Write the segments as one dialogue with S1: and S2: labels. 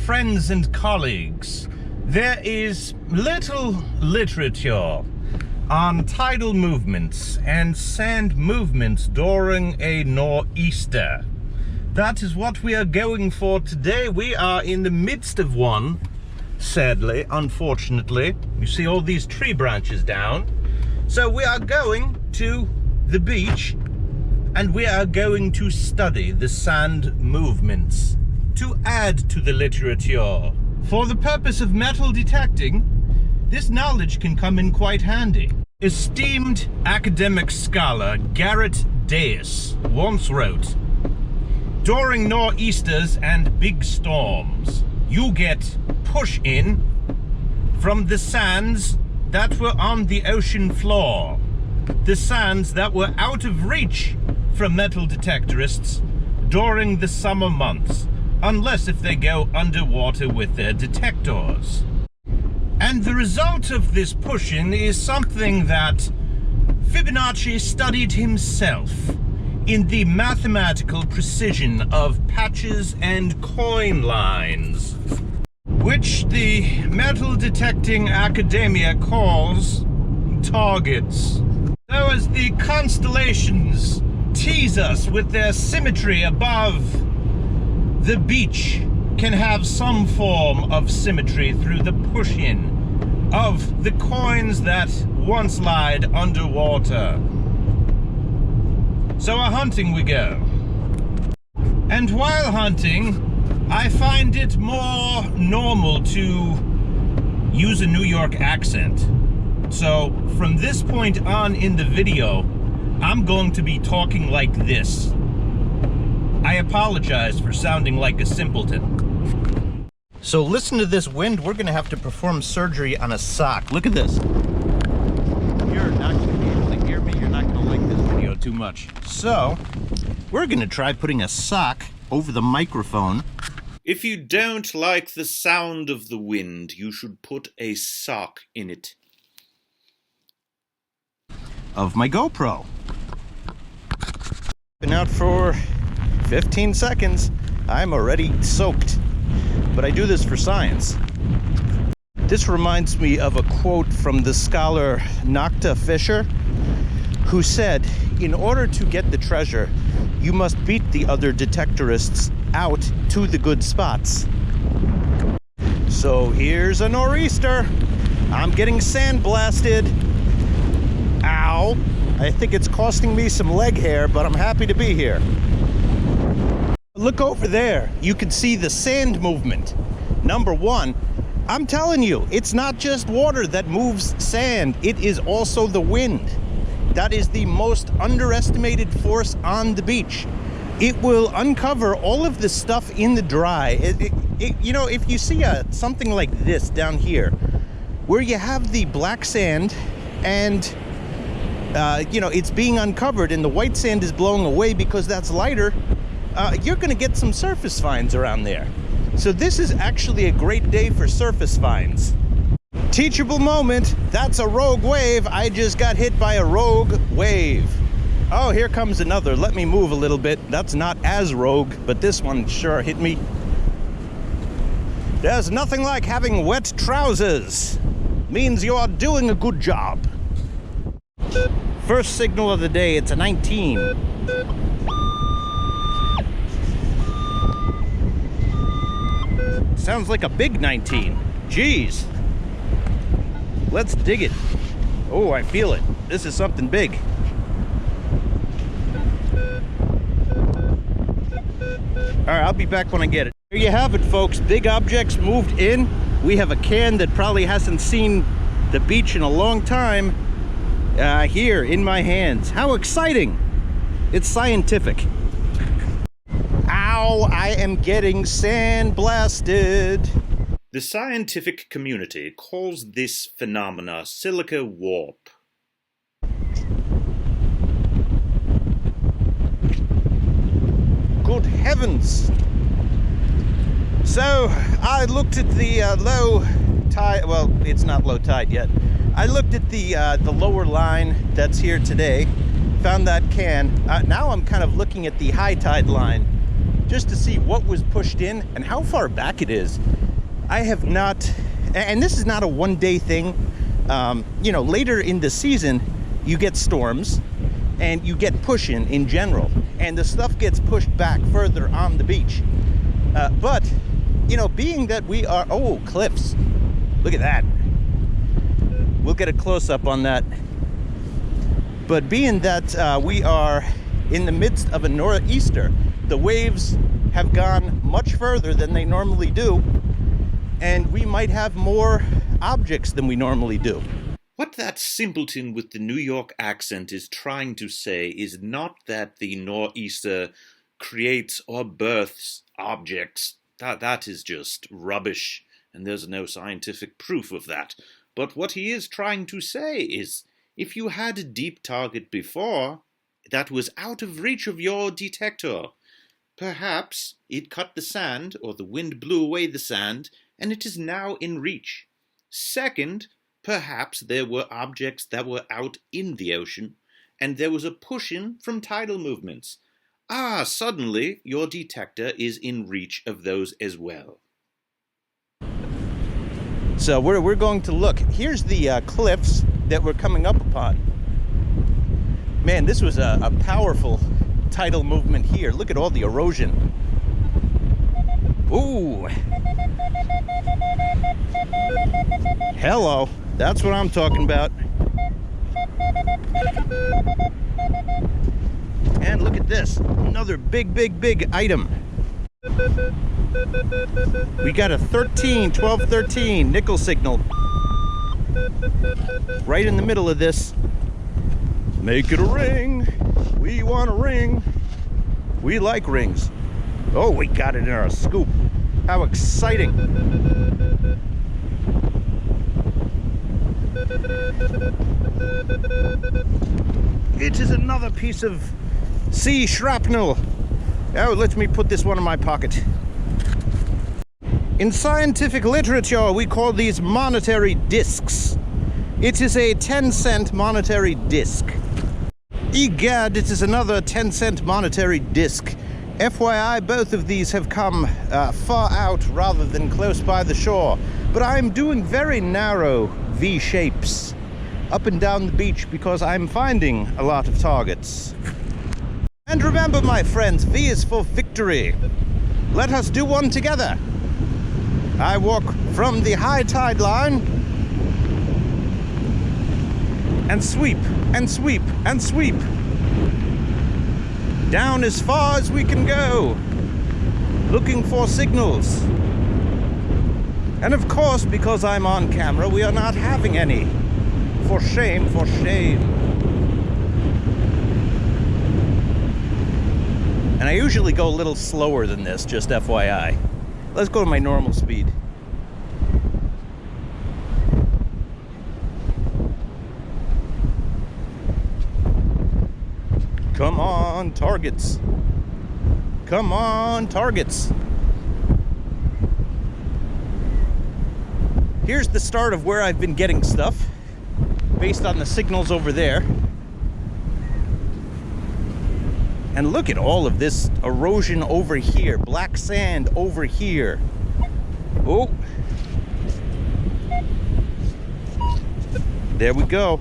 S1: friends and colleagues, there is little literature on tidal movements and sand movements during a nor'easter. That is what we are going for today. We are in the midst of one, sadly, unfortunately. You see all these tree branches down. So we are going to the beach and we are going to study the sand movements to add to the literature. For the purpose of metal detecting, this knowledge can come in quite handy. Esteemed academic scholar Garrett Deus once wrote, "During nor'easters and big storms, you get push in from the sands that were on the ocean floor, the sands that were out of reach from metal detectorists during the summer months, unless if they go underwater with their detectors. And the result of this push-in is something that Fibonacci studied himself in the mathematical precision of patches and coin lines, which the metal detecting academia calls targets. So as the constellations tease us with their symmetry above, the beach can have some form of symmetry through the push-in of the coins that once lied underwater. So a-hunting we go. And while hunting, I find it more normal to use a New York accent. So from this point on in the video, I'm going to be talking like this. I apologize for sounding like a simpleton. So listen to this wind. We're gonna have to perform surgery on a sock. Look at this. You're not gonna be able to hear me. You're not gonna like this video too much. So we're gonna try putting a sock over the microphone.
S2: If you don't like the sound of the wind, you should put a sock in it.
S1: Of my GoPro. Been out for 15 seconds. I'm already soaked. But I do this for science. This reminds me of a quote from the scholar Nokta Fisher, who said, in order to get the treasure, you must beat the other detectorists out to the good spots. So here's a nor'easter. I'm getting sandblasted. Ow. I think it's costing me some leg hair, but I'm happy to be here. Look over there. You can see the sand movement. Number one, I'm telling you, it's not just water that moves sand. It is also the wind. That is the most underestimated force on the beach. It will uncover all of the stuff in the dry. You know, if you see something like this down here, where you have the black sand and you know, it's being uncovered and the white sand is blowing away because that's lighter, you're going to get some surface finds around there. So this is actually a great day for surface finds. Teachable moment. That's a rogue wave. I just got hit by a rogue wave. Oh, here comes another. Let me move a little bit. That's not as rogue, but this one sure hit me. There's nothing like having wet trousers. Means you are doing a good job. First signal of the day, it's a 19. Sounds like a big 19. Jeez. Let's dig it. Oh, I feel it. This is something big. All right, I'll be back when I get it. There you have it, folks. Big objects moved in. We have a can that probably hasn't seen the beach in a long time. Here in my hands. How exciting! It's scientific. Ow, I am getting sandblasted.
S2: The scientific community calls this phenomena Silica Warp.
S1: Good heavens! So, I looked at the low tide, well, it's not low tide yet. I looked at the lower line that's here today, found that can. Now I'm kind of looking at the high tide line.
S3: just to see what was pushed in and how far back it is. I have not, and this is not a one-day thing. You know, later in the season, you get storms and you get pushing in general, and the stuff gets pushed back further on the beach. But, you know, being that we are, oh, cliffs. Look at that. We'll get a close-up on that. But being that we are in the midst of a nor'easter, the waves have gone much further than they normally do, and we might have more objects than we normally do.
S2: What that simpleton with the New York accent is trying to say is not that the nor'easter creates or births objects. That is just rubbish, and there's no scientific proof of that. But what he is trying to say is, if you had a deep target before that was out of reach of your detector, perhaps it cut the sand, or the wind blew away the sand, and it is now in reach. Second, perhaps there were objects that were out in the ocean, and there was a push-in from tidal movements. Suddenly your detector is in reach of those as well.
S3: So we're going to look. Here's the cliffs that we're coming up upon. Man, this was a powerful tidal movement here. Look at all the erosion. Ooh. Hello. That's what I'm talking about. And look at this. Another big item. We got a 1213 nickel signal. Right in the middle of this. Make it a ring. We want a ring. We like rings. Oh, we got it in our scoop. How exciting. It is another piece of sea shrapnel. Oh, let me put this one in my pocket. In scientific literature, we call these monetary discs. It is a 10-cent monetary disc. Egad, it is another 10-cent monetary disc. FYI, both of these have come far out rather than close by the shore. But I'm doing very narrow V shapes up and down the beach because I'm finding a lot of targets. And remember, my friends, V is for victory. Let us do one together. I walk from the high tide line and sweep and sweep and sweep down as far as we can go, looking for signals. And of course, because I'm on camera, we are not having any. For shame, for shame. And I usually go a little slower than this, just FYI. Let's go to my normal speed. Come on, targets. Come on, targets. Here's the start of where I've been getting stuff, based on the signals over there. And look at all of this erosion over here, black sand over here. Oh. There we go.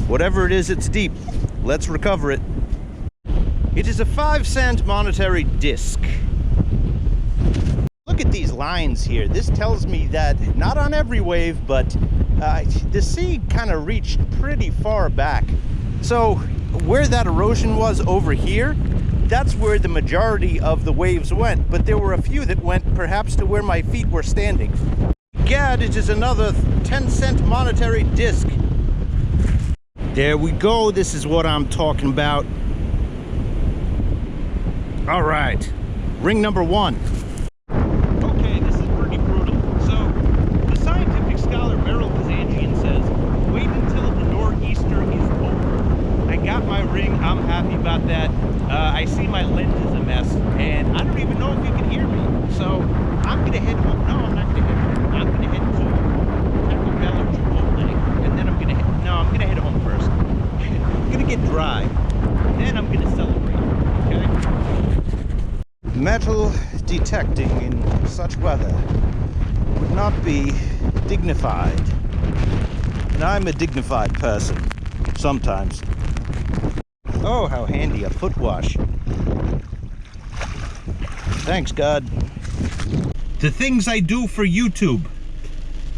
S3: Whatever it is, it's deep. Let's recover it. It is a 5-cent monetary disc. Look at these lines here. This tells me that, not on every wave, but the sea kind of reached pretty far back. So where that erosion was over here, that's where the majority of the waves went. But there were a few that went perhaps to where my feet were standing. Gad, it is another 10-cent monetary disc. There we go. This is what I'm talking about. All right, ring number 1. Okay, this is pretty brutal. So, the scientific scholar Metal Detectorists says, wait until the nor'easter is over. I got my ring. I'm happy about that. I see my lens is a mess, and I don't even know if you can hear me. So, I'm gonna head home. No, I'm not gonna head home. I'm gonna head to Taco Bell or Chipotle, and then I'm gonna head. No, I'm gonna head home first. I'm gonna get dry. Then I'm gonna celebrate. Okay. Metal detecting in such weather would not be dignified. And I'm a dignified person, sometimes. Oh, how handy a foot wash. Thanks, God.
S1: The things I do for YouTube.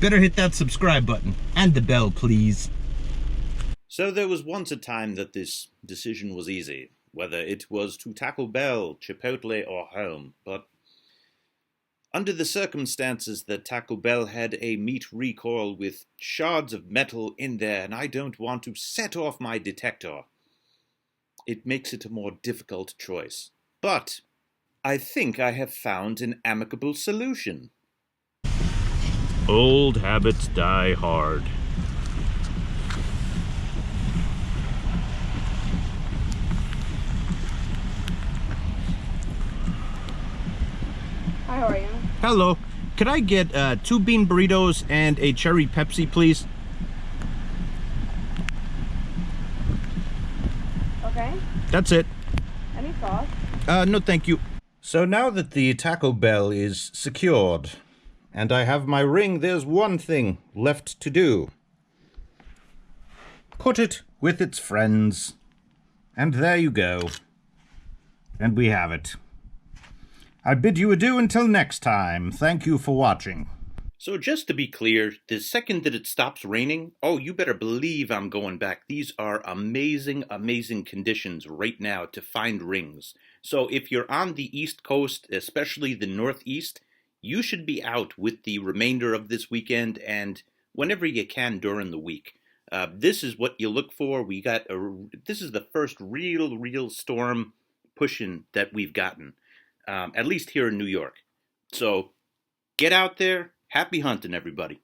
S1: Better hit that subscribe button and the bell, please.
S2: So there was once a time that this decision was easy, whether it was to Taco Bell, Chipotle, or home, but under the circumstances that Taco Bell had a meat recoil with shards of metal in there and I don't want to set off my detector, it makes it a more difficult choice. But I think I have found an amicable solution.
S1: Old habits die hard.
S4: Hi, how are you?
S1: Hello. Could I get 2 bean burritos and a cherry Pepsi, please?
S4: Okay.
S1: That's it.
S4: Any sauce?
S1: No, thank you. So now that the Taco Bell is secured, and I have my ring, there's one thing left to do. Put it with its friends. And there you go. And we have it. I bid you adieu until next time. Thank you for watching.
S2: So just to be clear, the second that it stops raining, oh, you better believe I'm going back. These are amazing, amazing conditions right now to find rings. So if you're on the East Coast, especially the Northeast, you should be out with the remainder of this weekend and whenever you can during the week. This is what you look for. This is the first real storm pushing that we've gotten, at least here in New York. So get out there. Happy hunting, everybody.